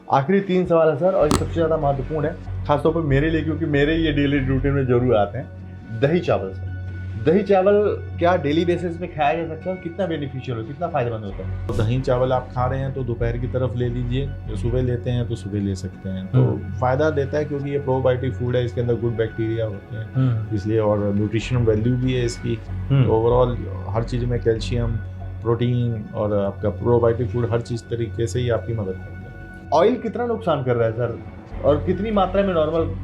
आखिरी 3 सवाल है सर, और ये सबसे ज़्यादा महत्वपूर्ण है, खासतौर पर मेरे लिए, क्योंकि मेरे ये डेली रूटीन में जरूर आते हैं। दही चावल सर, दही चावल क्या डेली बेसिस पे खाया जा सकता है? कितना बेनिफिशियल हो, कितना फायदेमंद होता है? तो दही चावल आप खा रहे हैं तो दोपहर की तरफ ले लीजिए, जो सुबह लेते हैं तो सुबह ले सकते हैं, तो फायदा देता है क्योंकि ये प्रोबायोटिक फूड है, इसके अंदर गुड बैक्टीरिया होते हैं इसलिए, और न्यूट्रिशनल वैल्यू भी है इसकी। ओवरऑल हर चीज़ में कैल्शियम, प्रोटीन और आपका प्रोबायोटिक फूड हर चीज़ तरीके से ही आपकी मदद करता है। ऑयल कितना नुकसान कर रहा है सर, और कितनी मात्रा में नॉर्मल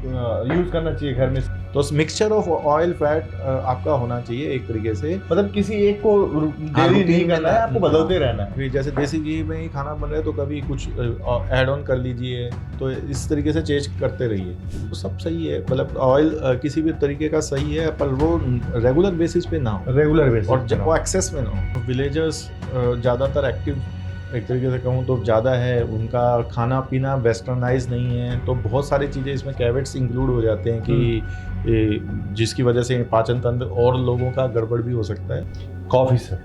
यूज करना चाहिए घर में? तो मिक्सचर ऑफ ऑयल फैट आपका होना चाहिए एक तरीके से, मतलब किसी एक को डेली नहीं करना है, आपको बदलते रहना है। जैसे देसी घी में ही खाना बन रहा है तो कभी कुछ ऐड ऑन कर लीजिए, तो इस तरीके से चेंज करते रहिए, तो सब सही है। मतलब ऑयल किसी भी तरीके का सही है, पर वो रेगुलर बेसिस पे ना हो, रेगुलर बेसिस और वो एक्सेस में ना हो। विलेजर्स ज़्यादातर एक्टिव एक तरीके से कहूँ तो ज़्यादा है, उनका खाना पीना वेस्टर्नाइज नहीं है, तो बहुत सारी चीज़ें इसमें कैवेट्स इंक्लूड हो जाते हैं कि जिसकी वजह से पाचन तंत्र और लोगों का गड़बड़ भी हो सकता है। कॉफ़ी सर,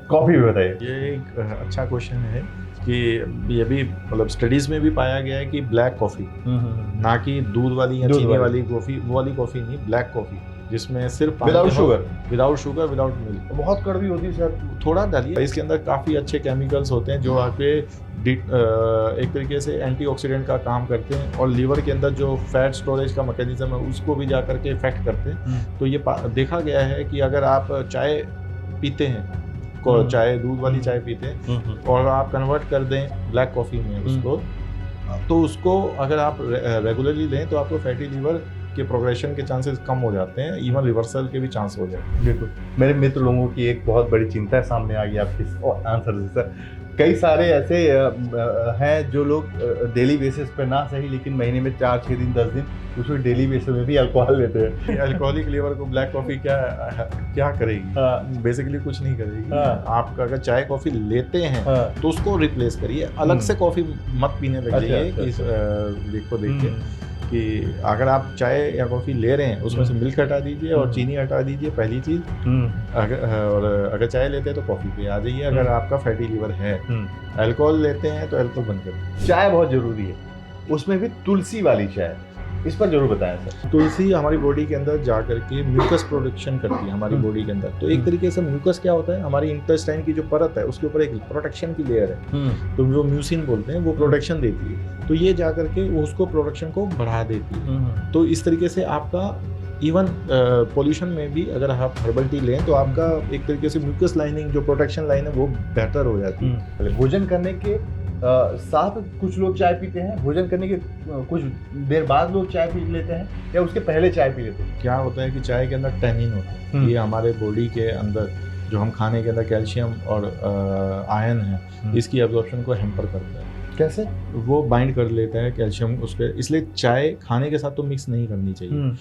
कॉफ़ी भी बताइए। ये एक अच्छा क्वेश्चन है कि ये भी मतलब स्टडीज़ में भी पाया गया है कि ब्लैक कॉफ़ी, ना कि दूध वाली या चीनी वाली कॉफ़ी, वो वाली कॉफ़ी नहीं, ब्लैक कॉफ़ी जिसमें सिर्फ विदाउट शुगर, विदाउट मिल्क, बहुत कड़वी होती है सर। थोड़ा डालिए, इसके अंदर काफ़ी अच्छे केमिकल्स होते हैं जो आपके एक तरीके से एंटीऑक्सीडेंट का काम करते हैं, और लीवर के अंदर जो फैट स्टोरेज का मैकेनिज्म है उसको भी जा करके इफेक्ट करते हैं। तो ये देखा गया है कि अगर आप चाय पीते हैं, चाय दूध वाली चाय पीते हैं और आप कन्वर्ट कर दें ब्लैक कॉफ़ी में उसको, तो उसको अगर आप रेगुलरली लें तो आपको फैटी लीवर के प्रोग्रेशन के चांसेस कम हो जाते हैं, इवन रिवर्सल के भी चांस हो जाते हैं। बिल्कुल, मेरे मित्र लोगों की एक बहुत बड़ी चिंता सामने आ गई आपके आंसर से सर। कई सारे ऐसे हैं जो लोग डेली बेसिस पे ना सही, लेकिन महीने में 4-6 दिन 10 दिन उसमें डेली बेसिस में भी अल्कोहल लेते हैं। अल्कोहलिक लीवर को ब्लैक कॉफ़ी क्या करेगी? बेसिकली कुछ नहीं करेगी। आप अगर चाय कॉफ़ी लेते हैं तो उसको रिप्लेस करिए, अलग से कॉफ़ी मत पीने लग जाइए इस वीक को देख के, कि अगर आप चाय या कॉफ़ी ले रहे हैं उसमें से मिल्क हटा दीजिए और चीनी हटा दीजिए, पहली चीज़। अगर चाय लेते हैं तो कॉफ़ी पे आ जाइए अगर आपका फैटी लीवर है। अल्कोहल लेते हैं तो अल्कोहल बंद करिए। चाय बहुत ज़रूरी है, उसमें भी तुलसी वाली चाय, इस पर जरूर बताएं सर। तुलसी हमारी बॉडी के अंदर जा करके म्यूकस प्रोडक्शन करती है हमारी बॉडी के अंदर। तो एक तरीके से म्यूकस क्या होता है, हमारी इंटेस्टाइन की जो परत है उसके ऊपर एक प्रोटेक्शन की लेयर है, तो वो म्यूसिन बोलते हैं, वो प्रोटेक्शन देती है, तो ये जा करके उसको प्रोडक्शन को बढ़ा देती है। तो इस तरीके से आपका इवन पोल्यूशन में भी अगर आप हर्बल टी लें तो आपका एक तरीके से म्यूकस लाइनिंग जो प्रोटेक्शन लाइन है वो बेहतर हो जाती है। भोजन करने के साथ कुछ लोग चाय पीते हैं, भोजन करने के कुछ देर बाद लोग चाय पी लेते हैं, या उसके पहले चाय पी लेते हैं? क्या होता है कि चाय के अंदर टैनिन होता है, ये हमारे बॉडी के अंदर जो हम खाने के अंदर कैल्शियम और आयरन है इसकी एब्जॉर्प्शन को हैम्पर करता है। कैसे? वो बाइंड कर लेता है कैल्शियम उस पर, इसलिए चाय खाने के साथ तो मिक्स नहीं करनी चाहिए।